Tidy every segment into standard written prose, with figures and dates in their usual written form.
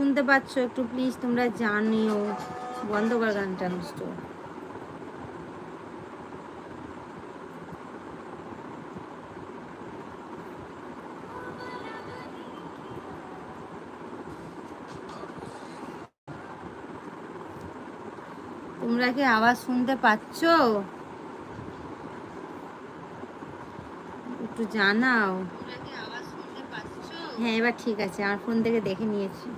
শুনতে পাচ্ছ একটু প্লিজ তোমরা জানিও। বন্ধ কর গানটা মিষ্টু। তোমরা কি আওয়াজ শুনতে পাচ্ছ? একটু জানাও। হ্যাঁ এবার ঠিক আছে, আমার ফোন থেকে দেখে নিয়েছি।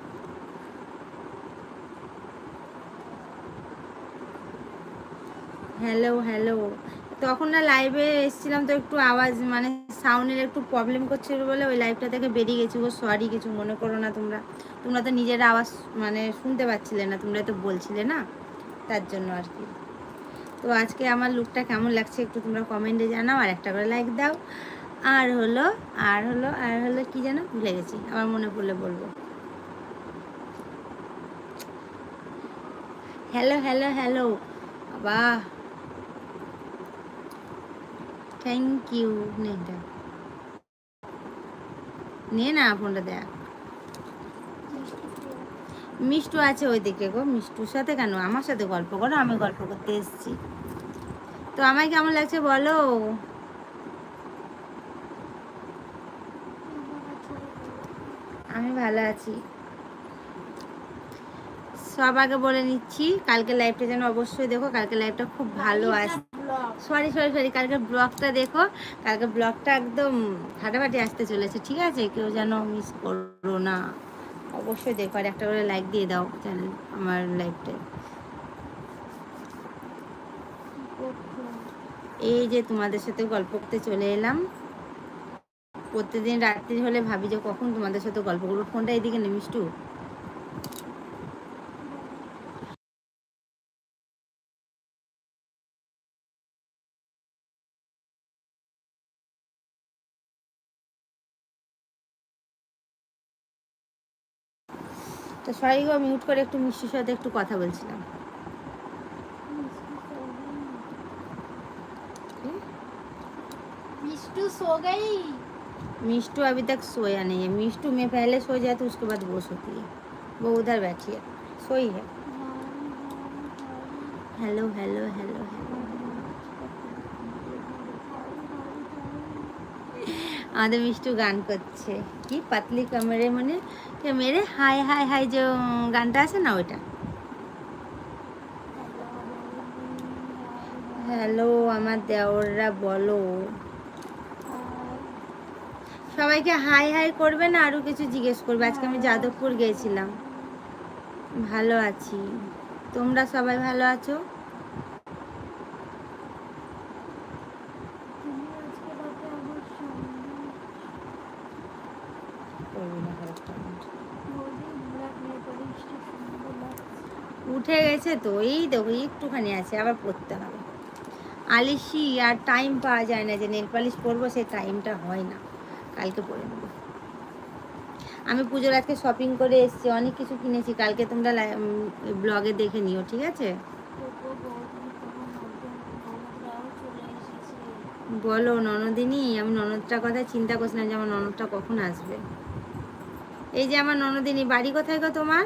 Hello hello. তখন না লাইভে এসেছিলাম তো একটু আওয়াজ মানে সাউন্ডের একটু প্রবলেম করছিল বলে ওই লাইভটা থেকে বেরিয়ে গেছি। ও সরি, কিছু মনে করো না তোমরা। তোমরা তো নিজের আওয়াজ মানে শুনতে পাচ্ছিলে না, তোমরা তো বলছিলে না, তার জন্য আর কি। তো আজকে আমার লুকটা কেমন লাগছে একটু তোমরা কমেন্টে জানাও, আর একটা করে লাইক দাও। আর হলো কি যেন ভুলে গেছি, আমার মনে পড়লে বলবো। Hello hello hello. বাহ, থ্যাংক ইউ। নে দেখ, নে না ফোনটা দেখ। মিষ্টু আছে ওইদিকে গো। মিষ্টুর সাথে কেন, আমার সাথে গল্প করো, আমি গল্প করতে এসেছি। তো আমায় কেমন লাগছে বলো। আমি ভালো আছি। সব আগে বলে নিচ্ছি, কালকে লাইভটা যেন অবশ্যই দেখো, কালকে লাইভটা খুব ভালো আসে। সরি সরি সরি, কালকে ব্লগটা দেখো, কালকে ব্লগটা একদম ফাটাফাটি আসতে চলেছে, ঠিক আছে? কেউ যেন মিস করো না, অবশ্যই দেখো। আর একটা করে লাইক দিয়ে দাও চ্যানেল আমার লাইভটায়। এই যে তোমাদের সাথে গল্প করতে চলে এলাম। প্রত্যেকদিন রাত্রি হলে ভাবি যে কখন তোমাদের সাথে গল্প করবো। ফোনটা এদিকে নে মিষ্টু। তো সবাই মিউট করে একটু মিষ্টির সাথে একটু কথা বলছিলাম। मिष्टू सो गई। मिष्टू अभी तक सोया नहीं है। मिष्टू में पहले सो जाए तो उसके बाद वो सोती है। वो उधर बैठी है, सोई है। Hello hello hello hello. আমাদের মিষ্টু গান করছে কি পাতলি কামড়ে মানে মেরে হাই হাই হাই, যে গানটা আছে না ওইটা। হ্যালো আমার দেওররা বলো। সবাইকে হাই হাই করবে না, আরও কিছু জিজ্ঞেস করবে। আজকে আমি যাদবপুর গিয়েছিলাম। ভালো আছি, তোমরা সবাই ভালো আছো? উঠে গেছে তো, এই দেখো একটুখানি আছে, আবার পড়তে হবে। আলিশি আর টাইম পাওয়া যায় না যে নেল পালিশ পরবো, সেই টাইমটা হয় না। কালকে পরে নেবো। আমি পুজোর আজকে শপিং করে এসেছি, অনেক কিছু কিনেছি। কালকে তোমরা ব্লগে দেখে নিও, ঠিক আছে? বলো ননদিনী। আমি ননদটার কথা চিন্তা করছিলাম যে আমার ননদটা কখন আসবে। এই যে আমার ননদিনী, বাড়ি কোথায় গো তোমার?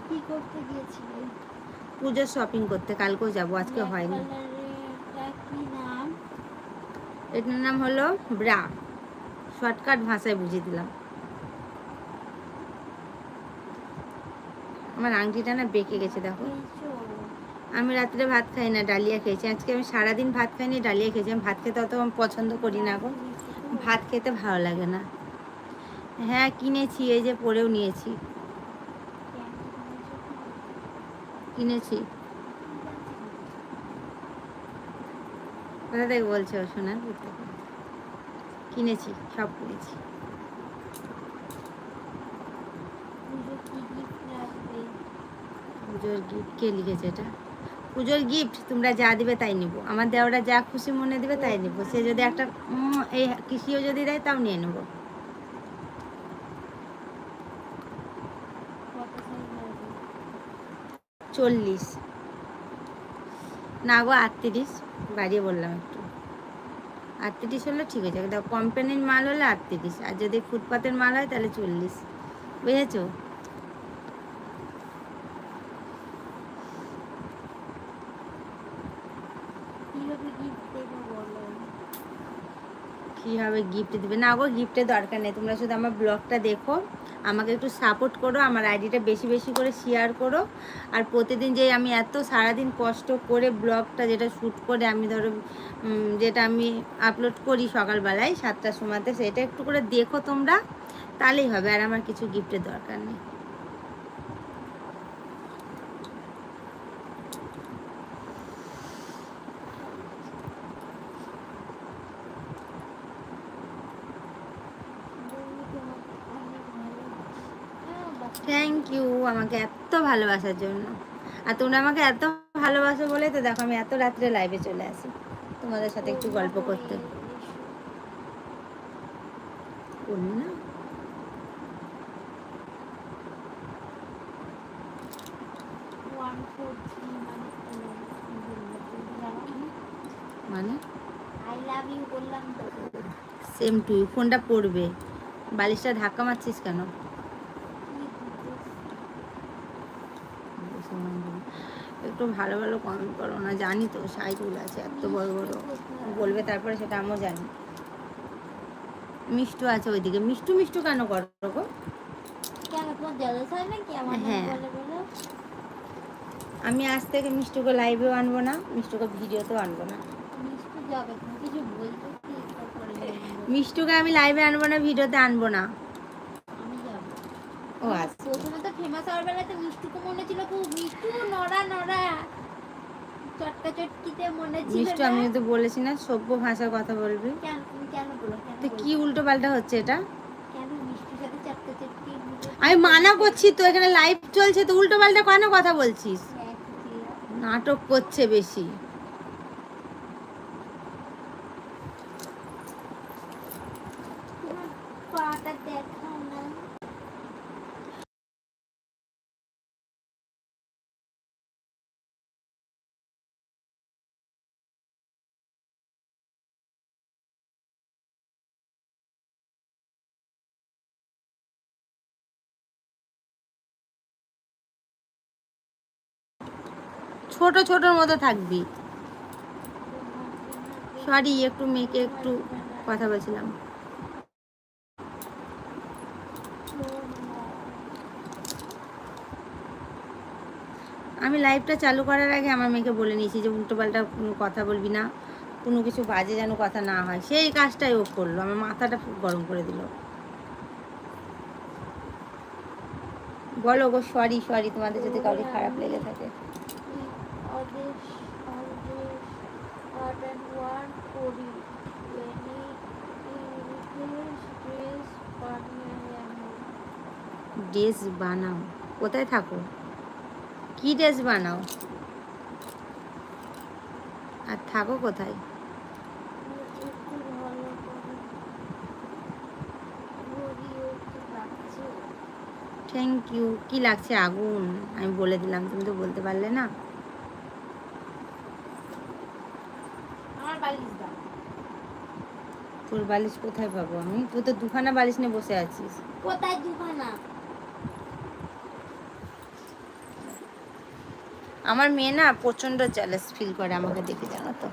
কি করতে গিয়েছিলে? পুজোর শপিং করতে, কালকেও যাবো, আজকে হয়নি। কি নাম? এটার নাম হলো ব্রা, শর্টকাট ভাষায় বুঝিয়ে দিলাম। আমার আংটিটা না বেঁকে গেছে দেখো। আমি রাত্রে ভাত খাই না, ডালিয়া খেয়েছি। আজকে আমি সারাদিন ভাত খাইনি, ডালিয়া খেয়েছি। আমি ভাত খেতে অত আমি পছন্দ করি না গো, ভাত খেতে ভালো লাগে না। হ্যাঁ কিনেছি, এই যে পরেও নিয়েছি, কিনেছি। কোথা থেকে বলছো শোনা? কিনেছি, সব কিনেছি। পুজোর গিফট কে লিখেছে এটা? পুজোর গিফট তোমরা যা দিবে তাই নিব। আমার দেওরা যা খুশি মনে দিবে তাই নিব। সে যদি একটা এই কৃষিও যদি দেয় তাও নিয়ে নেব। চল্লিশ না গো, 38 বাড়িয়ে বললাম একটু। 38 হলে ঠিক আছে। দেখো কোম্পানির মাল হলে 38, আর যদি ফুটপাতের মাল হয় তাহলে 40, বুঝেছো? কিভাবে গিফট দেবো বলো? কীভাবে গিফট দিবে? না গো, গিফটের দরকার নেই, তোমরা শুধু আমার ব্লগটা দেখো, আমাকে একটু সাপোর্ট করো, আমার আইডিটা বেশি বেশি করে শেয়ার করো। আর প্রতিদিন যে আমি এত সারাদিন কষ্ট করে ব্লগটা যেটা শ্যুট করে আমি ধরো যেটা আমি আপলোড করি সকালবেলায় 7টার সময়তে, সেটা একটু করে দেখো তোমরা, তাহলেই হবে। আর আমার কিছু গিফটের দরকার নেই। বৌদি তোমাকে অনেক ভালোবাসি। থ্যাংক ইউ আমাকে এত ভালোবাসার জন্য। আর তোমরা আমাকে এত ভালোবাসো বলে তো দেখো আমি এত রাত্রে লাইভে চলে আসি তোমাদের সাথে একটু গল্প করতে। না মানে আই লাভ ইউ বললাম তো। Same to you. ফোনটা পড়বে, বালিশটা ধাক্কা মারছিস কেন? একটু ভালো ভালো কমেন্ট করো না, জানি তো সাইজগুলো আছে এত বড় বড়, বলবে তারপরে সেটা আমিও জানি। মিষ্টু আছে ওইদিকে, মিষ্টু মিষ্টু কেন করো গো? কেন তোমার জেলাস হয় নাকি আমার নাম হ্যাঁ। বলে বলে? আমি আজ থেকে মিষ্টুকে লাইভেও আনবো না, মিষ্টুকে ভিডিওতেও আনবো না। মিষ্টি যাবে, তুমি কিছু বলতে কি তারপরে বলবো। মিষ্টুকে আমি লাইভে আনবো না, ভিডিওতে আনবো না। আমি যাবো। ও আচ্ছা, প্রথমে তো ফেমাস হওয়ার বেলাতে মিষ্টুকে মনে ছিল খুব, মিষ্টু নড়া নড়া চটকা চটকিতে মনে ছিল মিষ্টু না? আমি তো বলেছি না সভ্য ভাষার কথা বলবি। কেন তুমি কেন বলো, কেন তো বলছো? কি উল্টো পাল্টা হচ্ছে এটা? কেন মিষ্টির সাথে চটকা চটকি আমি মানা করছি তো, এখানে লাইভ চলছে তো উল্টো পাল্টা কেন কথা বলছিস? নাটক করছে বেশি। তোমার পাটা দেখাও না। ছোট ছোটর মতো থাকবি। সরি, একটু মেয়েকে একটু কথা বলছিলাম। আমি লাইভটা চালু করার আগে আমার মেয়েকে বলে নিয়েছি যে উল্টোপাল্টা কোনো কথা বলবি না, কোনো কিছু বাজে যেন কথা না হয়। সেই কাজটাই ও করলো, আমার মাথাটা গরম করে দিল। বলো গো সরি সরি, তোমাদের যদি কাউকে খারাপ লেগে থাকে। others always art and work করি any dress বানিয়ে আনো। ড্রেস বানাও? কোথায় থাকো? কি ড্রেস বানাও আর থাকো কোথায়? একটু ভালো করে ঘড়িও কি লাগছে? Thank you. কি লাগছে? আগুন। আমি বলে দিলাম, তুমি তো বলতে পারলে না। আমার বালিশ দাও। তোর বালিশ কোথায় পাবো আমি? তুই তো দুখানা বালিশ নিয়ে বসে আছিস। কোথায় দুখানা? আমার মেয়ে না প্রচন্ড জেলাস ফিল করে আমাকে দেখে, জানো তো।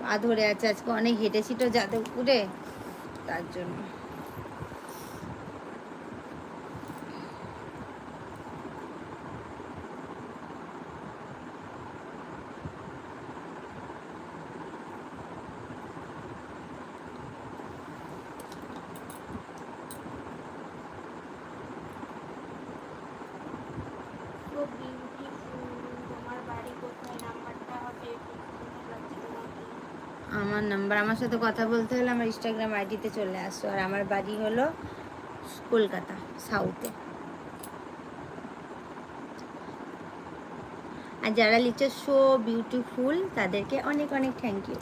পা ধরে আছে, আজকে অনেক হেঁটেছি তো যাদবপুরে, তার জন্য। So beautiful. তোমার বাড়ি কোথায়? নাম্বারটা হবে একটু মনে লাগছে তোমাকে। আমার নাম্বার, আমার সাথে কথা বলতে হলে আমার ইনস্টাগ্রাম আইডিতে চলে আসো। আর আমার বাড়ি হলো কলকাতা সাউথে। আর যারা লিখছে সো বিউটিফুল তাদেরকে অনেক অনেক থ্যাংক ইউ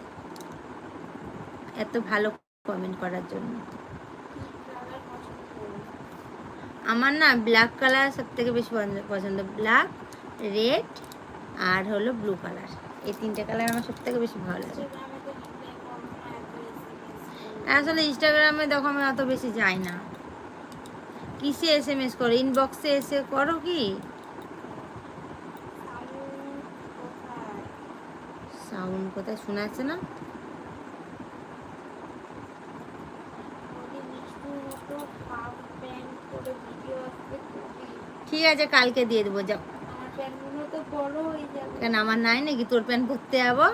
এত ভালো কমেন্ট করার জন্য। আমার না ব্ল্যাক কালার সব থেকে বেশি পছন্দ, ব্ল্যাক, রেড আর হলো ব্লু কালার। এই তিনটে কালার আমার সব থেকে বেশি ভালো লাগে। আসলে ইনস্টাগ্রামে দেখো আমি অত বেশি যাই না। কিসে SMS করো, ইনবক্সে এসে করো কি? সাউন্ড কোথায় শোনা যাচ্ছে না? ঠিক আছে, কালকে দিয়ে দেবো, যাও। কেন আমার নাই নাকি তোর প্যান্ট পরতে যাবো?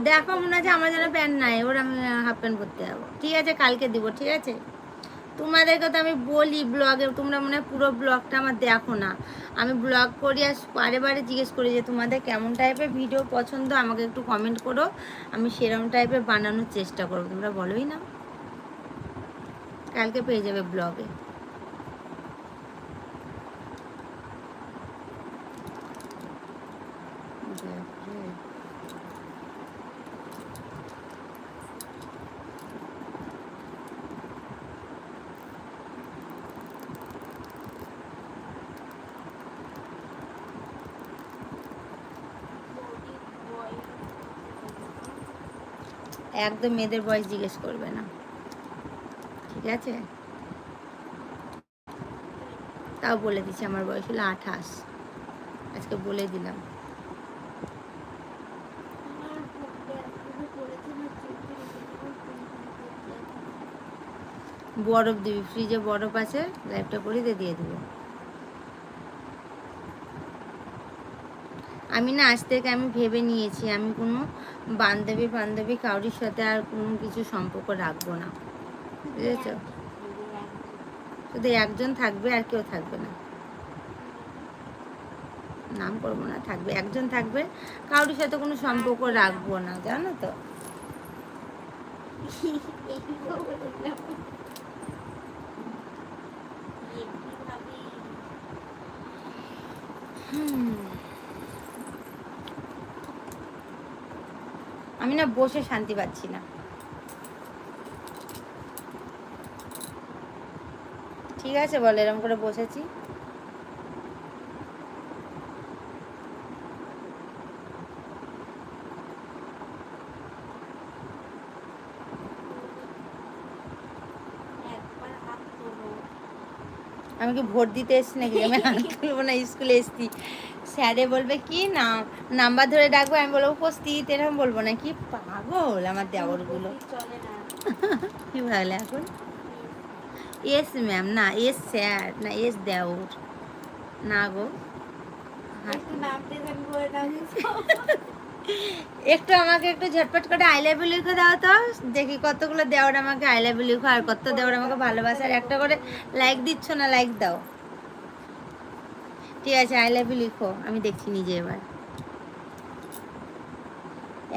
দেখো মনে হচ্ছে আমার যেন প্যান্ট নাই, ওর আমি হাফ প্যান্ট পরতে যাবো। ঠিক আছে, কালকে দিব, ঠিক আছে? তোমাদেরকে তো আমি বলি ব্লগে, তোমরা মনে হয় পুরো ব্লগটা আমার দেখো না। আমি ব্লগ করি আর বারে বারে জিজ্ঞেস করি যে তোমাদের কেমন টাইপের ভিডিও পছন্দ, আমাকে একটু কমেন্ট করো, আমি সেরকম টাইপের বানানোর চেষ্টা করবো। তোমরা বলোই না। কালকে পেয়ে যাবে ব্লগে। একদম মেয়েদের বয়স জিজ্ঞেস করবে না, ঠিক আছে? তাও বলে দিচ্ছি আমার বয়স হলো 28, আজকে বলে দিলাম। বরফ দিবি, ফ্রিজে বরফ আছে, লাইফটা করে দিয়ে দেবো। আমি না আজ থেকে আমি ভেবে নিয়েছি আমি কোনো বান্ধবী কারোর সাথে আর কোনো কিছু সম্পর্ক রাখবো না, বুঝেছ? শুধু একজন থাকবে, আর কেউ থাকবে না। নাম করবো না, থাকবে একজন থাকবে, কারোর সাথে কোনো সম্পর্ক রাখবো না, জানো তো? আমি না বসে শান্তি পাচ্ছি না। ঠিক আছে বল, এরকম করে বসেছি। আমি কি ভোট দিতে এসছি নাকি? আমি হাত তুলবো না, স্কুলে এসছি। স্যারে বলবে কি না, নাম্বার ধরে ডাকবো, আমি বলবো উপস্থিত, এরকম বলবো না? কি পাগল আমার দেওরগুলো। কি ভালো এখন? এস ম্যাম না, এস স্যার না, এস দেওর না গো। একটু আমাকে একটু ঝটপট করে আই লাভ ইউ লিখে দাও তো, দেখি কতগুলো দেওয়ার আমাকে আই লাভ ইউ লিখো, আর কত দেওয়ার আমাকে ভালোবাসে। আর একটা করে লাইক দিচ্ছ না, লাইক দাও। ঠিক আছে, আই লাভ ইউ লিখো, আমি দেখছি নিজে এবার।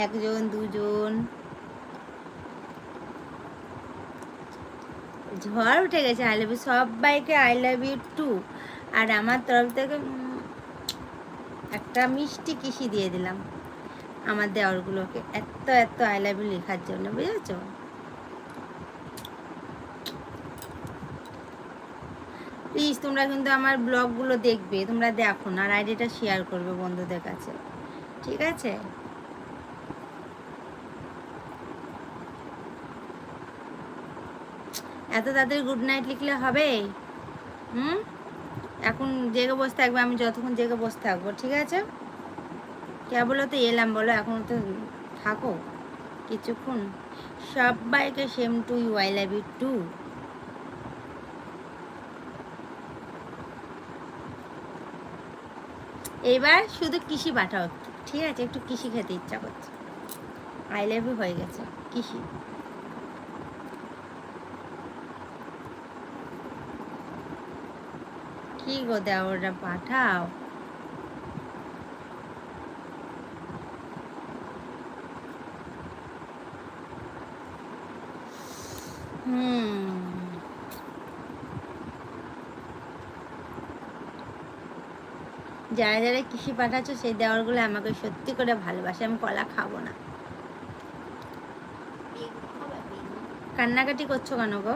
একজন, দুজন, ঝড় উঠে গেছে। আই লাভ ইউ সবাইকে, আই লাভ ইউ টু। আর আমার তরফ থেকে একটা মিষ্টি কিসি দিয়ে দিলাম আমার দেওরগুলোকে, এত এত আই লাভ ইউ লেখার জন্য, বুঝেছো? প্লিজ তোমরা কিন্তু আমার ব্লগগুলো দেখবে, তোমরা দেখো না, আর আইডিটা শেয়ার করবে বন্ধুদের কাছে, ঠিক আছে? এত তাড়াতাড়ি গুড নাইট লিখলে হবে? এখন জেগে বসে থাকবে, আমি যতক্ষণ জেগে বসে থাকবো, ঠিক আছে? কে বলো তো এলাম, বলো এখন তো থাকো কিছুক্ষণ। সবাইকে same to you, I love you too. এবার শুধু কৃষি পাঠাও, ঠিক আছে? একটু কৃষি খেতে ইচ্ছা করছে। আই লাভ ইউ হয়ে গেছে, কৃষি। কি গো দেওরা, পাঠাও। যারা যারা কৃষি পাঠাচ্ছ সেই দেওয়ারগুলো আমাকে সত্যি করে ভালোবাসে। আমি কলা খাবো না। কান্নাকাটি করছো কেন গো?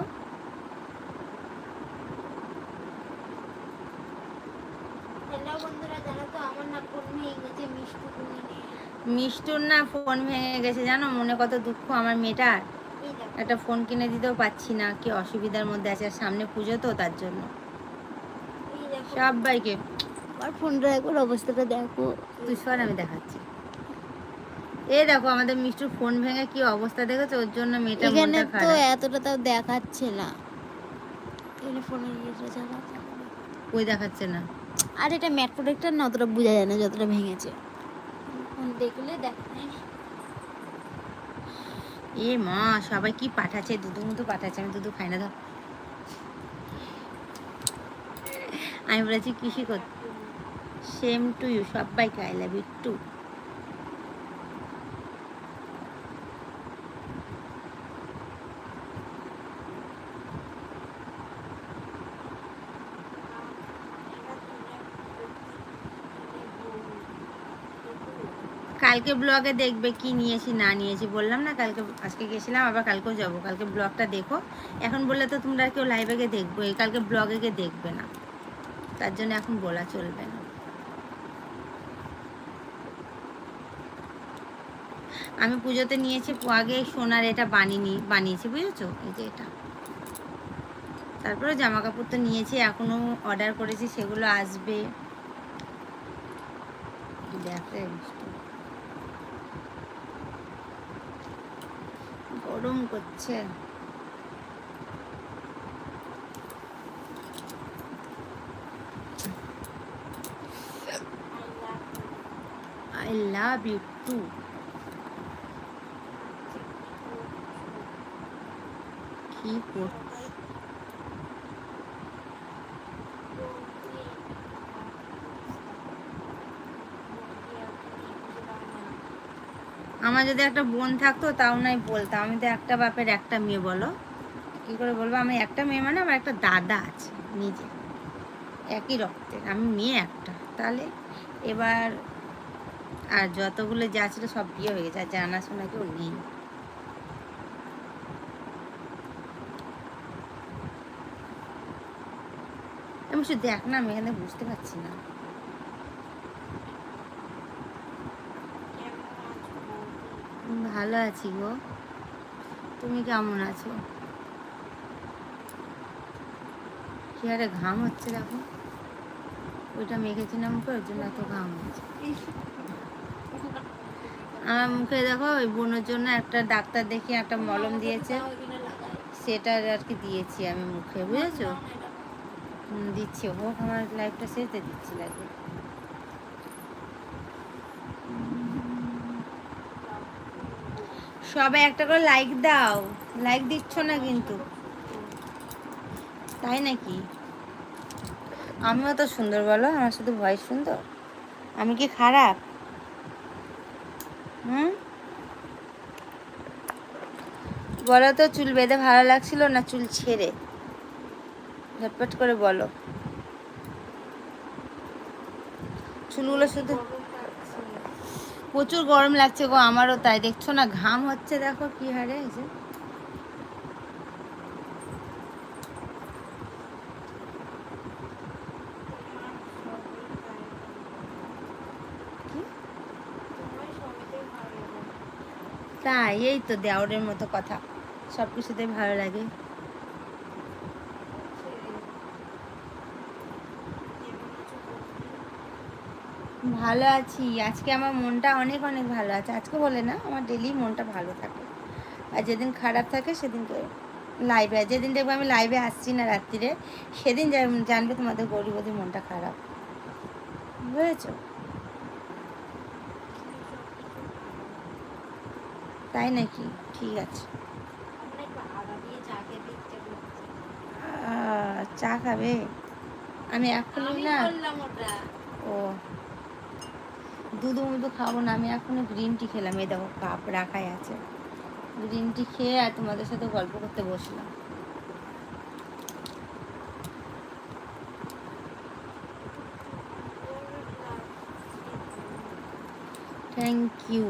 মিষ্টুর না ফোন ভেঙে গেছে, জানো? মনে কত দুঃখ আমার মেয়েটার। একটা ফোন কিনে দিতেও পাচ্ছি না, কি অসুবিধার মধ্যে আছে, আর সামনে পুজো তো তার জন্য। এই দেখো সবাইকে আর ফোনটা একবার অবস্থাটা দেখো। তুই সর, আমি দেখাচ্ছি। এই দেখো আমাদের মিষ্টির ফোন ভেঙে কি অবস্থা দেখেছো, ওর জন্য মেয়েটা এখানে মনটা তো খারাপ। এতটা তাও দেখাচ্ছে না, এখানে ফোনে ইয়েটা চালা। ওই দেখাচ্ছে না। আর এটা ম্যাট প্রোটেক্টর না, অতটা বোঝা যায় না যতটা ভেঙেছে। ফোন দেখলে দেখা যায় না। এ মা, সবাই কি পাঠাচ্ছে, দুধু মতো পাঠাচ্ছে, আমি দুধু খাই না। ধর, আমি বলেছি কৃষি করতে। সেম টু ইউ, সবাইকে আই লাভ ইউ টু। কালকে ব্লগে দেখবে কি নিয়েছি না নিয়েছি, বললাম না কালকে, আজকে গেছিলাম আবার কালকেও যাবো। কালকে ব্লগটা দেখো, এখন বললে তো তোমরা কেউ লাইভে গিয়ে দেখবো, এই কালকে ব্লগে গিয়ে দেখবে না, তার জন্য এখন বলা চলবে না। আমি পুজোতে নিয়েছি আগে সোনার এটা বানিয়েছি, বুঝেছো, এই যে এটা। তারপরে জামা কাপড় তো নিয়েছি, এখনো অর্ডার করেছি, সেগুলো আসবে। দেখে গরম করছে। I love you too. কি করছো? আমার যদি একটা বোন থাকতো তাও নাই বলতাম, আমি তো একটা বাপের একটা মেয়ে, বলো কি করে বলবো? আমি একটা মেয়ে মানে আমার একটা দাদা আছে নিজে, একই রক্তের, আমি মেয়ে একটা, তাহলে এবার আর যতগুলো যা ছিল সব বিয়ে হয়ে গেছে, আর জানাশোনা কেউ নেই। আমি শুধু দেখ না, আমি এখানে বুঝতে পারছি না। ভালো আছি গো, তুমি কেমন আছো? কি আরে ঘাম হচ্ছে দেখো, ওইটা মেখেছি না মুখে, ওর জন্য এত ঘাম হচ্ছে আমার মুখে। দেখো ওই বোনের জন্য একটা ডাক্তার দেখিয়ে একটা মলম দিয়েছে, সেটা আর কি দিয়েছি আমি মুখে, বুঝেছো? দিচ্ছি, হোক আমার লাইফটা শেষে দিচ্ছি লাগে। সবাই একটা করে লাইক দাও, লাইক দিচ্ছ না কিন্তু। তাই নাকি? আমিও তো সুন্দর, বলো, আমার শুধু ভয়েস সুন্দর, আমি কি খারাপ? বলো তো, চুল বেঁধে ভালো লাগছিল না চুল ছেড়ে? ঝটপট করে বলো। চুলগুলো শুধু প্রচুর গরম লাগছে গো, আমারও তাই, দেখছো না ঘাম হচ্ছে দেখো কি হারে। এই যে তাই, এই তো দেওরের মতো কথা, সব কিছুতে ভালো লাগে। ভালো আছি, আজকে আমার মনটা অনেক অনেক ভালো আছে, আজকে বলে না, আমার ডেলি মনটা ভালো থাকে, আর যেদিন খারাপ থাকে সেদিনকে লাইভে, যেদিন দেখবো আমি লাইভে আসছি না রাত্রিরে, সেদিন জানবে তোমাদের গরিবদের মনটা খারাপ, বুঝেছো? তাই নাকি? ঠিক আছে। চা খাবে? আমি এখনই না, ও দুধু মুধু খাবো না, আমি এখনো গ্রিন টি খেলাম, এই দেখো কাপ রাখাই আছে, গ্রিন টি খেয়ে আর তোমাদের সাথে গল্প করতে বসলাম। Thank you.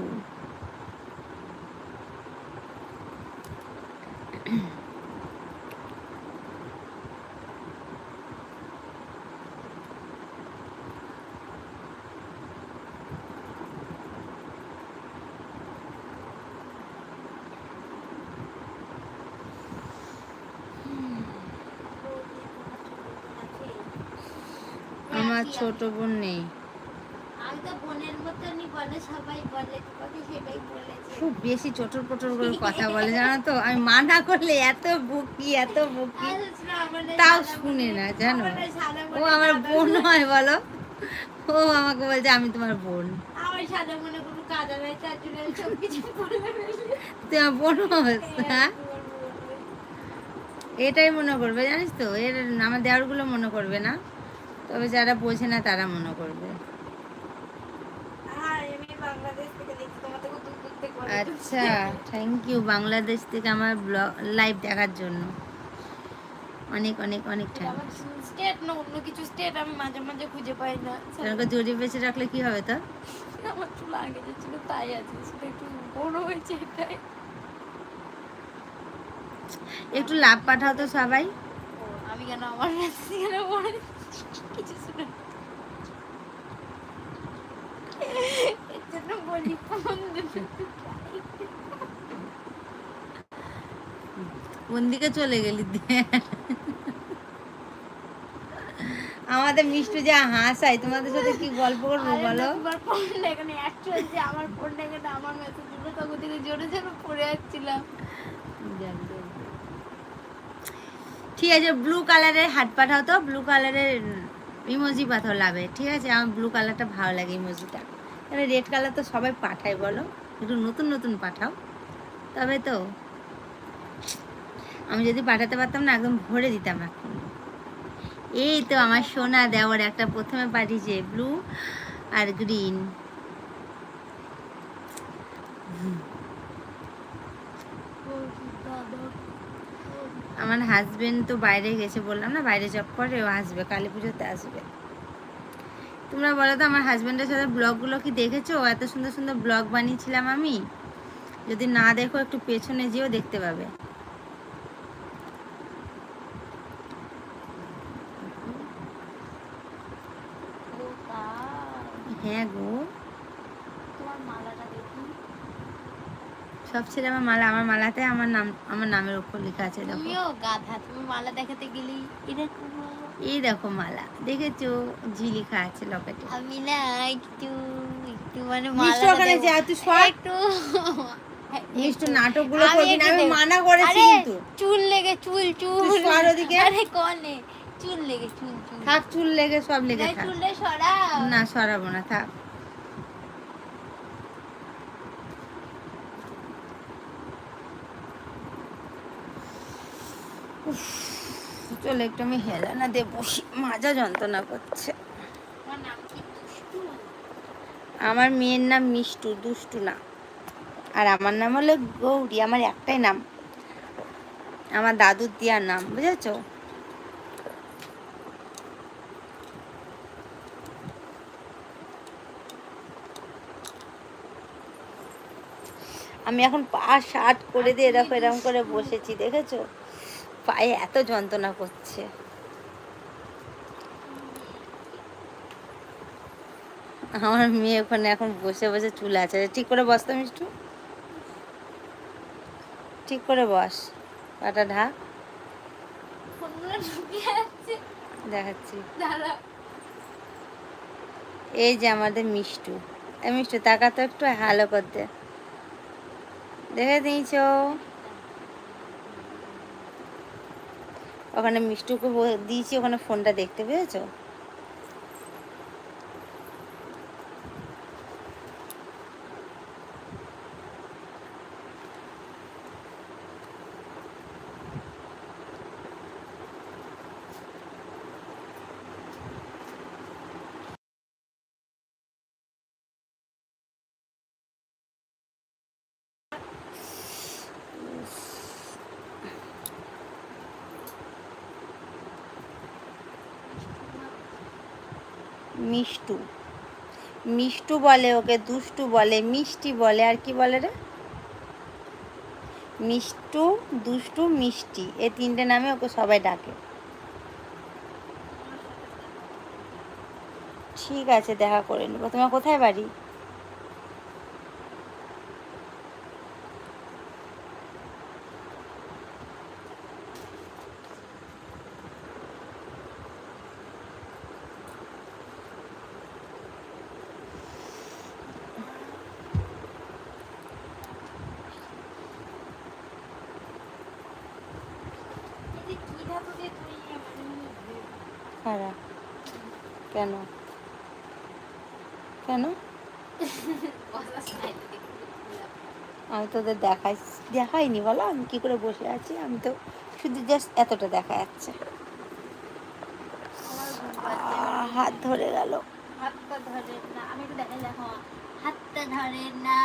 আমার বলছি ছোট বোন নেই। আমি তো বোনের মতনই বলে, সবাই বলে, তোমাকে সেটাই বলেছে। খুব বেশি চটর পটর করে কথা বলে জানো তো, আমি মানা করলে এত বকি এত বকি, আর শ্রাবণে তাও সাদা শুনে বলে, না জানো। আমার সাদা ও বলে আমার কাদা বোন বলে। হয় বলো, ও আমাকে বলছে আমি তোমার বোন। আমার সাদা মনে কোনো কাদা নাই, তার জন্য আমি সব কিছু বলে ফেলি। তুই আমার বোন হস, হ্যাঁ তোমার বোন হই। এটাই মনে করবে জানিস তো, এর আমার দেওরগুলো মনে করবে না, তবে যারা বোঝে না তারা মনে করবে। হ্যাঁ, আমি বাংলাদেশ থেকে দেখছি, তোমার থেকে দূর দূর থেকে বলে আচ্ছা, থ্যাংক ইউ বাংলাদেশ থেকে আমার ব্লগ লাইভ দেখার জন্য, অনেক অনেক অনেক আমার থ্যাংকস। স্টেট না অন্য কিছু স্টেট আমি মাঝে মাঝে খুঁজে পাই না। তোমাকে জড়িয়ে বেঁচে রাখলে কি হবে তো? আমার চুল আগে যে ছিল তাই আছে, সেটা একটু বড় হয়েছে এটাই। একটু লাভ পাঠাও তো সবাই। ও, আমি কেন আমার মেসেজ কেন পড়ে কিছু শুনে এর জন্য বলি ফোন দিতে। কোন দিকে চলে গেলি দিয়ে? আমাদের মিষ্টু যা হাসায়, তোমাদের সাথে কি গল্প করবো আরে না, বলো? তোমার ফোনটা এখানে অ্যাড চলছে, আমার ফোনটা এখানে আমার মেসেজ গুলো তখন থেকে জোরে জোরে পড়ে যাচ্ছিলাম। ঠিক আছে, ব্লু কালারের হাত পাঠাও তো, ব্লু কালারের ইমোজি পাঠাও লাভে, ঠিক আছে? আমার ব্লু কালারটা ভালো লাগে ইমোজিটা, তাহলে রেড কালার তো সবাই পাঠায় বলো, একটু নতুন নতুন পাঠাও তবে তো। আমি যদি পাঠাতে পারতাম না একদম ভরে দিতাম এখন। এই তো আমার সোনা দেওয়ার একটা প্রথমে পাঠিয়েছে ব্লু আর গ্রিন। আমার হাজবেন্ড তো বাইরে গেছে, বললাম না বাইরে জব করে, ও আসবে কালী পুজোতে আসবে। তোমরা বলো তো আমার হাজবেন্ডের সাথে ব্লগগুলো কি দেখেছো? এত সুন্দর সুন্দর ব্লগ বানিয়েছিলাম আমি, যদি না দেখো একটু পেছনে যেও দেখতে পাবে। হ্যাঁ গো, তোমার মালাটা দেখি। সব ছেলে আমার মালা, আমার মালাতে আমার নাম, আমার নামের অক্ষর লেখা আছে দেখো। তুমিও গাধা, তুমি মালা দেখাতে গেলেই এরকম। এই দেখো মালা দেখেছো, ঝি লেখা আছে লকেটে। আমি না একটু একটু মানে মিষ্টু মালাটা ওখানে দেবো যা, তুই সর। একটু। মিষ্টু নাটকগুলো আমি করবি না, একটু আমি দেবো। মানা করেছি আরে কিন্তু। চুল লেগে, চুল চুল তুই সর ওদিকে। আরে কনে চুল লেগে, চুল চুল থাক, চুল লেগে সব লেগে না, থাক। চুলটা সরাও। না সরাবো না, থাক। উফ, চলো একটু আমি হেলানা দিয়ে বসি, মাজা যন্ত্রণা করছে। তোমার নাম কি দুষ্টু? আমার মেয়ের নাম মিষ্টু, দুষ্টু না। আর আমার নাম হলো গৌরী, আমার একটাই নাম, আমার দাদুর দেওয়ার নাম, বুঝেছো? আমি এখন পা শার্ট করে দিয়ে এরকম এরকম করে বসেছি, দেখেছো? পায়ে এত যন্ত্রণা করছে। আমার মেয়ে ওখানে এখন বসে বসে চুল আছে, ঠিক করে বস তো মিষ্টু, ঠিক করে বস, পাটা ঢাক। ফোনগুলো ঢুকে যাচ্ছে, দেখাচ্ছি, দাঁড়া। এই যে আমাদের মিষ্টু। এই মিষ্টু তাকা তো একটু হ্যালো করতে, দেখে দিয়েছো? ওখানে মিষ্টুকে দিয়েছি ওখানে ফোনটা দেখতে, পেয়েছো? মিষ্টু, মিষ্টু বলে ওকে, দুষ্টু বলে, মিষ্টি বলে, আর কি বলে রে? মিষ্টু, দুষ্টু, মিষ্টি, এই তিনটে নামে ওকে সবাই ডাকে। ঠিক আছে, দেখা করে নেবো। তোমার কোথায় বাড়ি? খারাপ কেন? কেন? আমি তোদের দেখাইনি বলো, আমি কি করে বসে আছি, আমি তো শুধু জাস্ট এতটা দেখা যাচ্ছে। হাত ধরে গেল। হাতটা ধরে না, আমি একটু দেখাই, দেখো হাতটা ধরে না,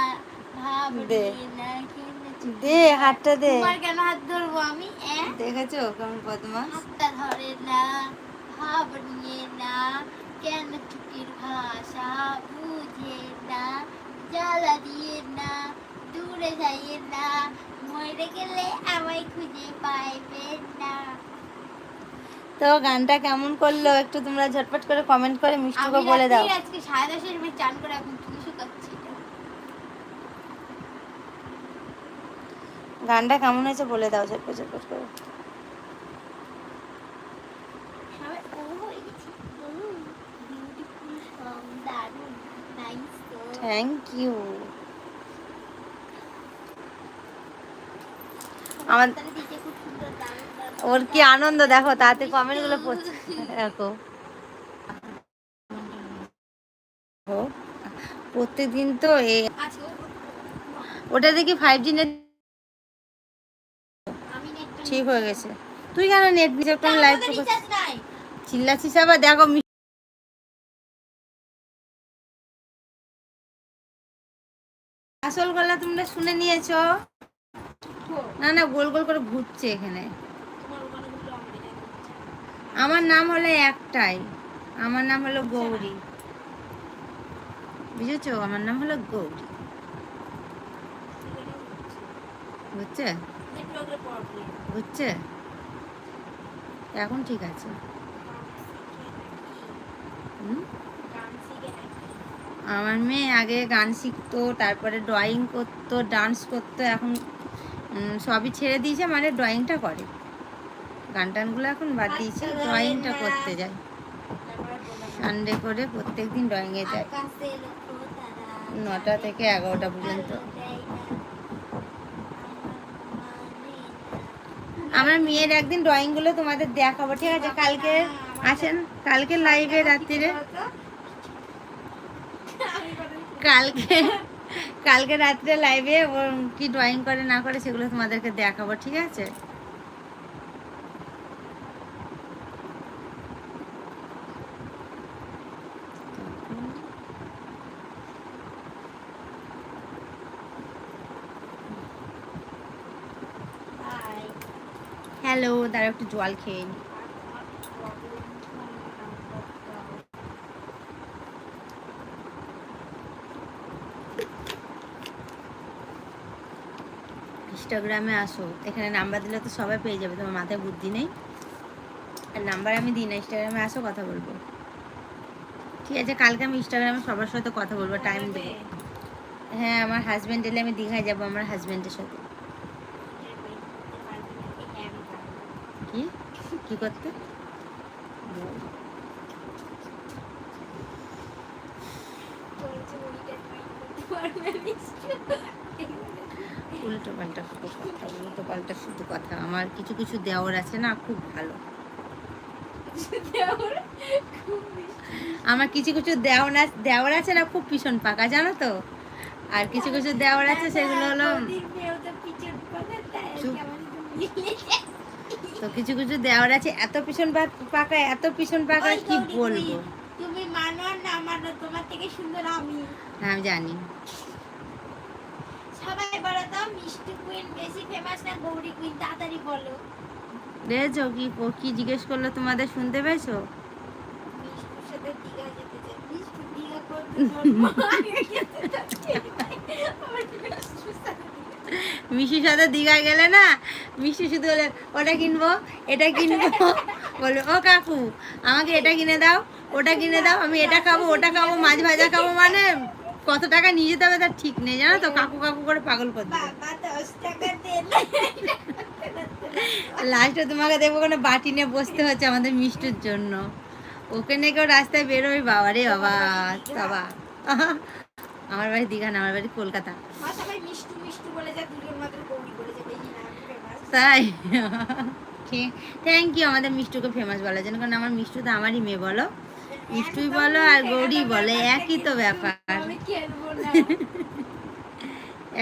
দে দে হাতটা দে। তোমার কেন হাত ধরবো আমি? দেখেছো কেমন বদমাস? হাতটা ধরে না, ভাব নিয়ে না, কেন ছুটির ভাষা বুঝে না, জ্বালা দিয়ে না, দূরে যাইয়ে না, মরে গেলে আমায় খুঁজে পাইবেন না। তো গানটা কেমন করলো একটু তোমরা ঝটপট করে কমেন্ট করে মিষ্টিকে বলে দাও। আমি আজকে 10:30 আমি চান করে এখন চুল শুকাচ্ছি। গানটা কেমন হয়েছে বলে দাও ঝটপট ঝটপট করে। Thank you. আমার ওর কি আনন্দ দেখো, তাতে কমেন্ট গুলো পড়ছে দেখো। প্রত্যেকদিন তো ওটা দেখি 5G নেট ঠিক হয়ে গেছে। তুই কেন নেট দিছিস? একটু লাইভ চিল্লাছিস আবার। দেখো আসল গলা তোমরা শুনে নিয়েছো? না না, গোল গোল করে ঘুরছে এখানে। আমার নাম হলো একটাই, আমার নাম হলো গৌরী, বুঝেছো? আমার নাম হলো গৌরী, বুঝছে? বুঝছে? এখন ঠিক আছে। আমার মেয়ে আগে গান শিখতো, তারপরে ড্রয়িং করতো, ডান্স করতো, এখন সবই ছেড়ে দিয়েছে, মানে ড্রয়িংটা করে। গান টানগুলো এখন বাদ দিয়েছে, ড্রয়িংটা করতে যায়। সানডে করে প্রত্যেকদিন ড্রয়িংয়ে যায় 9টা থেকে 11টা পর্যন্ত। আমার মেয়ের একদিন ড্রয়িংগুলো তোমাদের দেখাবো, ঠিক আছে? কালকে আসেন, কালকে লাইভে রাত্রিরে, কালকে রাত্রে লাইভে ওর কি ড্রয়িং করে না করে সেগুলো তোমাদেরকে দেখাবো, ঠিক আছে? হ্যালো, তারা একটু জল খেয়ে নি। ইনস্টাগ্রামে আসো, এখানে নাম্বার দিলে তো সবাই পেয়ে যাবে, তোমার মাথায় বুদ্ধি নেই। আর নাম্বার আমি দিই না, ইনস্টাগ্রামে আসো, কথা বলবো, ঠিক আছে? কালকে আমি ইনস্টাগ্রামে সবার সাথে কথা বলবো, টাইম দেবো। হ্যাঁ, আমার হাজব্যান্ড এলে আমি দীঘায় যাবো আমার হাজব্যান্ডের সাথে। কি কি করতে? উল্টো পাল্টা শুধু কথা, উল্টো পাল্টা শুধু কথা। আমার কিছু কিছু দেওর আছে না, খুব ভালো। আমার কিছু কিছু দেওর আছে না, খুব পিছন পাকা, জানো তো? আর কিছু কিছু দেওর আছে সেগুলো হলো তো কিছু কিছু দেওয়ার আছে এত পিছন পাকা, এত পিছন পাকা, কি বলবো? তুমি মানো আর না মানো, তোমার থেকে সুন্দর আমি। হ্যাঁ, আমি জানি। সবাই বলো তো, মিষ্টি কুইন বেশি ফেমাস না গৌরী কুইন? তাড়াতাড়ি বলো। দেখছো কি কি জিজ্ঞেস করলো তোমাদের, শুনতে পেয়েছো? মিষ্টির সাথে দীঘা যেতে চাই। মিষ্টি দীঘা করতে মিষ্টির সাথে দীঘায় গেলে না, মিষ্টি শুধু বলে ওটা কিনবো, এটা কিনবো, বলবে ও কাকু আমাকে এটা কিনে দাও, ওটা কিনে দাও, আমি এটা খাবো, ওটা খাবো, মাছ ভাজা খাবো, মানে কত টাকা নিয়ে যেতে হবে তার ঠিক নেই, জানো তো? কাকু কাকু করে পাগল করে দেবে। লাস্টে তোমাকে দেখবো কোনো বাটি নিয়ে বসতে হচ্ছে আমাদের মিষ্টির জন্য। ওকে নিয়ে কেউ রাস্তায় বেরোই, বাবা রে বাবা, বাবা। আমার বাড়ি দীঘা না, আমার বাড়ি কলকাতা। তাই থ্যাংক ইউ আমাদের মিষ্টুকে ফেমাস বলার জন্য, কারণ আমার মিষ্টু তো আমারই মেয়ে, বলো মিষ্টুই বলো আর গৌরী বলে, একই তো ব্যাপার, আমি খেলবো না।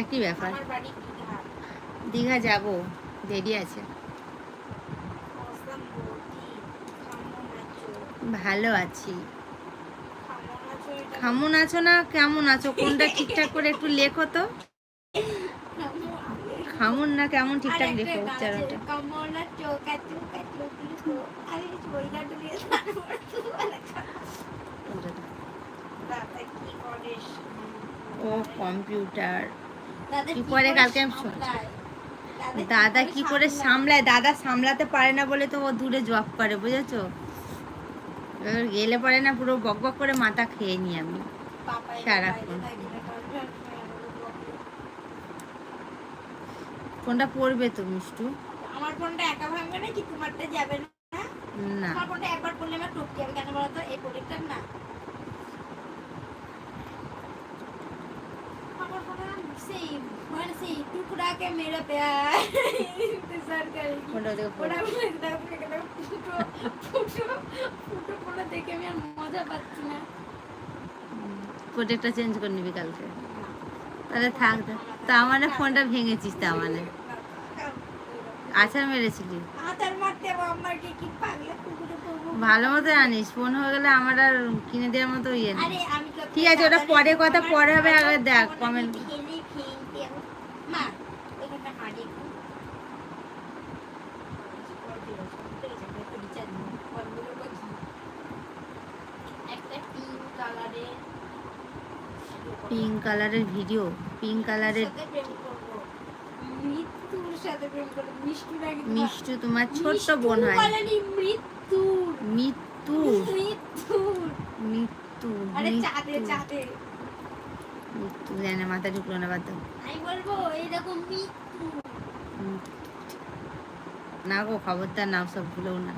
একই ব্যাপার। আমার বাড়ি দীঘা। দীঘা যাব, দেরি আছে। অসম বৌদি, কেমন আছো? ভালো আছি। কেমন আছো এটা কেমন আছো না কেমন আছো কোনটা ঠিকঠাক করে একটু লেখো তো, কেমন না কেমন ঠিকঠাক লেখো উচ্চারণটা। কেমন আছো? কাচু কাচু কাচু। আরে ওইটা তো দিয়ে তারপর কোনটা? দাদা কি করিস? ও কম্পিউটার দাদা কি করে কালকে আমি সামলায়? দাদা কি করে সামলায়, দাদা সামলাতে পারে না বলে তো ও দূরে জব করে, বুঝেছো? এবার গেলে পারে না, পুরো বক বক করে মাথা খেয়ে নি আমি সারাক্ষণ। কোনটা পড়বে তো মিষ্টু? আমার ফোনটা একা ভাঙবে না কি, তোমারটা যাবে না? না আমার ফোনটা একবার পড়লে আমার টপকে যাবে, কেন বলো তো? এই প্রোডাক্টটার না আমার ফোনটা সেই মানে সেই টুকরা কে মেরা প্যার সরকারি কোনটা ওদিকে ওরা পড়বে? ফুটো ফুটো ফুটো ফোনটা দেখে আমি আর মজা পাচ্ছি না। প্রোটেক্টটা চেঞ্জ করে নিবি কালকে, তাহলে থাক। তা মানে ফোনটা ভেঙেছিস, তা মানে আছাড় মেরেছিলি? আতার মারতে আমাকে কি পাগলা কুকুরে করবো? ভালো মতো জানিস, ফোন হয়ে গেলে আমার আর কিনে দেওয়ার মতো ইয়ে নেই। আরে আমি তো ঠিক আছে, ওটা পরে কথা, পরে হবে, আগে দেখ কমেন্ট। ফেলে ফেলতে মা ওইখানটা হাঁড়ি একটা পিঙ্ক কালারের পিঙ্ক কালারের ভিডিও, পিঙ্ক কালারের সাথে প্রেম করবো, মৃত্যুর সাথে প্রেম করবো। মিষ্টুর আগে মিষ্টু তোমার ছোট্ট বোন হয়। বলেনি মৃত্যুর মৃত্যু মৃত্যুর মৃত্যু আরে চাঁদে চাঁদে মৃত্যু জানে, মাথা ঢুকলো না, বাদ দাও। আমি বলবো এইরকম মৃত্যু। না গো, খবরদার নাও সব ভুলেও না,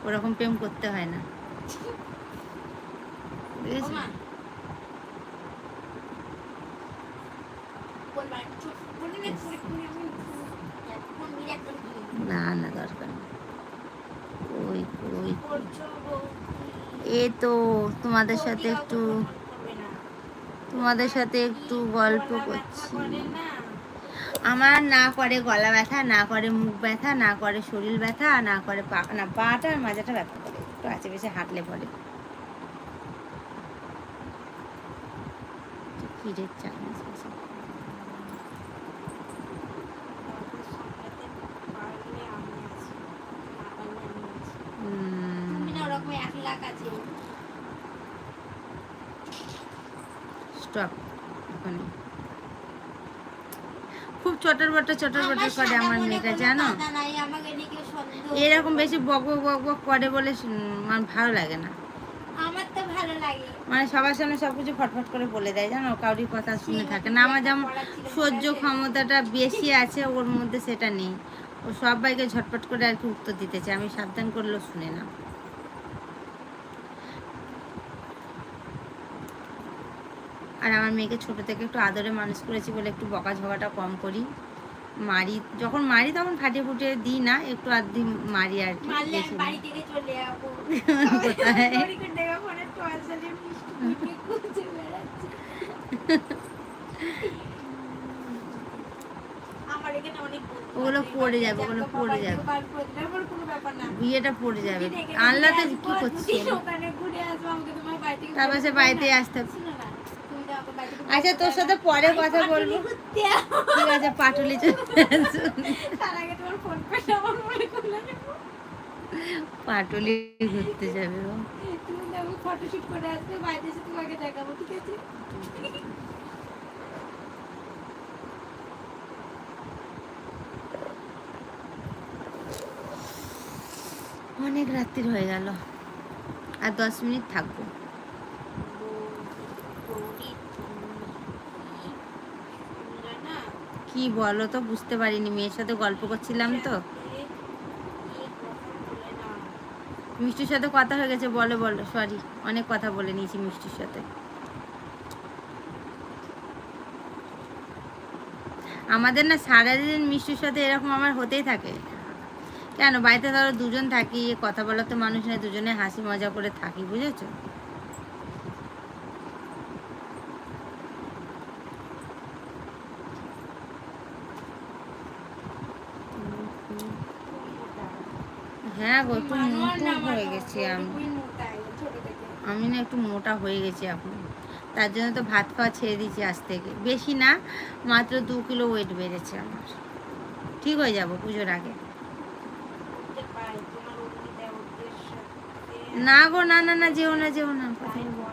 ওরকম প্রেম করতে হয় না, বুঝেছো? ওমা বলবা চুপ বলি না পুরি পুরি এখন বিরাট করে না না, দরকার নেই। ওই ওই করছো এই তো তোমাদের সাথে একটু, তোমাদের সাথে একটু গল্প করছি। আমার না করে গলা ব্যথা, না করে মুখ ব্যথা, না করে শরীর ব্যথা, না করে পা, না পাটা আর মাজাটা ব্যথা করে, একটু আছে বেশি হাঁটলে পরে। ক্ষীরের চামচ বেশি। তুমি না ওরকম 1 লাখ আছে। স্টপ ওখানে। খুব চটর বটর করে আমার মেয়েটা, জানো? আমাকে নিয়ে কেউ সন্দেহ এরকম বেশি বক বক বক বক করে বলে আমার ভালো লাগে না। আমার তো ভালো লাগে। মানে সবার সামনে সবকিছু ফটফট করে বলে দেয়, জানো, কাউরির কথা শুনে থাকে না। আমার যেমন সহ্য ক্ষমতাটা বেশি আছে, ওর মধ্যে সেটা নেই। ও সবাইকে ঝটপট করে আর কি উত্তর দিতে চায়, আমি সাবধান করলেও শুনে না। আর আমার মেয়েকে ছোট থেকে একটু আদরে মানুষ করেছি বলে একটু বকাঝকাটা কম করি। মারি, যখন মারি তখন ফাটিয়ে ফুটিয়ে দিই না, একটু আধি মারি আর কি। মারলে আমি বাড়ি থেকে চলে যাবো। কোথায়? আমার এখানে অনেক বন্ধু ওগুলো আছে, পড়ে যাবে, দেখো ওগুলো বাবা, পড়ে কেউ যাবে, কাল করে দেবে, আমার কোনো ব্যাপার না। বিয়েটা পড়ে যাবে। দুদিন এখানে আনলাতে ঘুরে কি আসবো, করছি? দুদিন ওখানে ঘুরে আসবো, আমাকে তোমার বাড়ি থেকে তারপর সে বলবে বাড়িতে না। আসতে হবে। শোনো না, তুমি তো আমাকে বাড়ি থেকে আচ্ছা, বলবে তোর না। সাথে পরে আমি কথা পাটুলি বলবো। ঘুরতে যাবো। ঠিক আছে, পাটুলি চলে আসুন। তার আগে তোমার ফোন পেটা আমার মনে করলে নেবো। পাটুলি ঘুরতে যাবে ও। তুমি তো আমি ফটোশুট করে আসবে, বাড়িতে এসে তোমাকে দেখাবো, ঠিক আছে? অনেক রাত্রির হয়ে গেল, আর 10 মিনিট থাকবো। কি বলো তো, বুঝতে পারিনি, মেয়ের সাথে গল্প করছিলাম তো। মিষ্টির সাথে কথা হয়ে গেছে, বলো বলো, সরি, অনেক কথা বলে নিয়েছি মিষ্টির সাথে। আমাদের না সারাদিন মিষ্টির সাথে এরকম আমার হতেই থাকে, কেন বাড়িতে ধরো দুজন থাকি, কথা বলার তো মানুষ নেই, দুজনে হাসি মজা করে থাকি, বুঝেছো? হ্যাঁ গো, একটু মোটা হয়ে গেছি আমি না একটু মোটা হয়ে গেছি এখন, তার জন্য তো ভাত খাওয়া ছেড়ে দিয়েছি আজ থেকে। বেশি না, মাত্র 2 কিলো ওয়েট বেড়েছে আমার। ঠিক হয়ে যাব পুজোর আগে। না গো, না না না, যেও না যেও না, কথা বলবো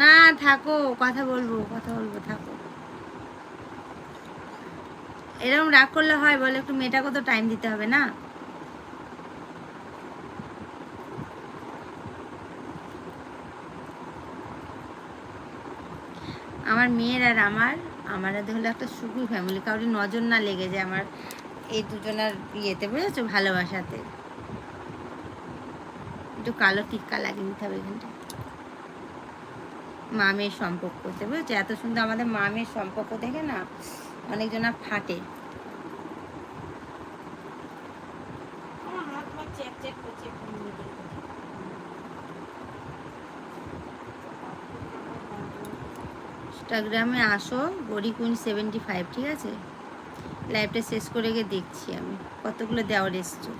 না, থাকো, কথা বলবো থাকো। এরকম রাগ করলে হয় বলে? একটু মেয়েটাকে তো টাইম দিতে হবে না? আমার মেয়ের আর আমার হলো একটা সুখী ফ্যামিলি, কাউরি নজর না লেগে যায় আমার এই দুজনের বিয়েতে, বুঝেছো? ভালোবাসাতে একটু কালো টিক্কা লাগিয়ে নিতে হবে এখানটা, মা মেয়ের সম্পর্ক করতে, বুঝেছো? এত সুন্দর আমাদের মা মেয়ের সম্পর্ক দেখে না অনেকজনা ফাটে। ইনস্টাগ্রামে আসো গড়ি কুইন 75, ঠিক আছে? লাইভটা শেষ করে গিয়ে দেখছি আমি কতগুলো দেওয়ার এসছো।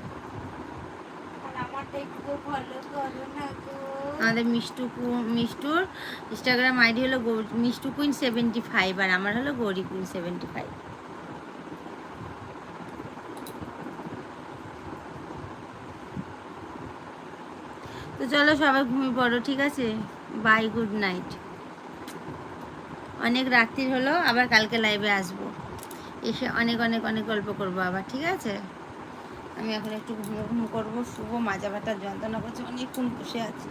আমাদের মিষ্টুর ইনস্টাগ্রাম আইডি হলো মিষ্টু কুইন 75, আর আমার হলো গৌরী কুইন 75। তো চলো সবাই ঘুমিয়ে পড়ো, ঠিক আছে? Bye, good night. অনেক রাত্রির হলো, আবার কালকে লাইভে আসবো, এসে অনেক অনেক অনেক গল্প করবো আবার, ঠিক আছে? আমি এখন একটু ঘুম করবো, শুভ, মাজা ব্যথার যন্ত্রণা করছে, অনেকক্ষণ বসে আছি।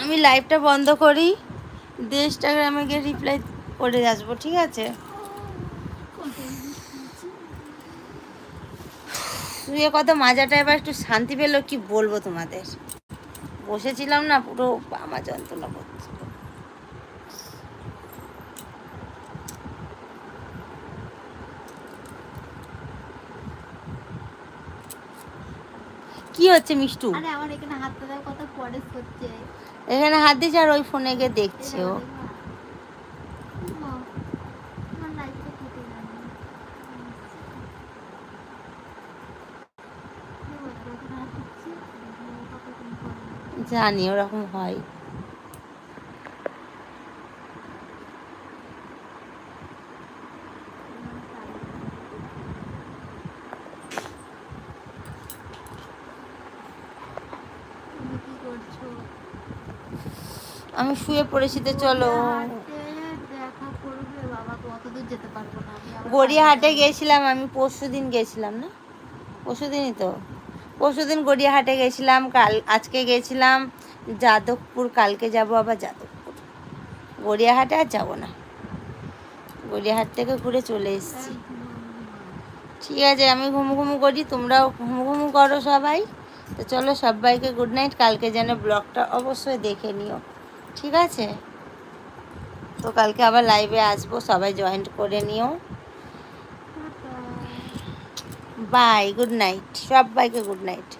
আমি লাইভটা বন্ধ করি, দিয়ে ইনস্টাগ্রামে গিয়ে রিপ্লাই করে আসবো, ঠিক আছে? শুয়ে কত মাজাটা এবার একটু শান্তি পেলো, কি বলবো তোমাদের। বসেছিলাম না, পুরো আমার যন্ত্রণা করছে। কি হচ্ছে মিষ্টু? আরে আমার এখানে হাতটা দাও, কত পরেস হচ্ছে। এখানে হাত দিচ্ছে আর ওই ফোনে গিয়ে দেখছে ও। আমার লাইফে কেটে গেল। জানি ওরকম হয়। আমি শুয়ে পড়েছি, তো চলো। গড়িয়াহাটে গেছিলাম আমি, পরশুদিন গেছিলাম না? পরশুদিনই তো, পরশুদিন গড়িয়াহাটে গেছিলাম, আজকে গেছিলাম যাদবপুর, কালকে যাব আবার যাদবপুর। গড়িয়াহাটে আর যাবো না, গড়িয়াহাট থেকে ঘুরে চলে এসেছি। ঠিক আছে, আমি ঘুমু করি, তোমরাও ঘুমু করো সবাই। তো চলো সবাইকে গুড নাইট। কালকে যেন ব্লগটা অবশ্যই দেখে নিও, ঠিক আছে? তো কালকে আবার লাইভে আসবো, সবাই জয়েন্ট করে নিও। বাই, গুড নাইট, সবাইকে গুড নাইট।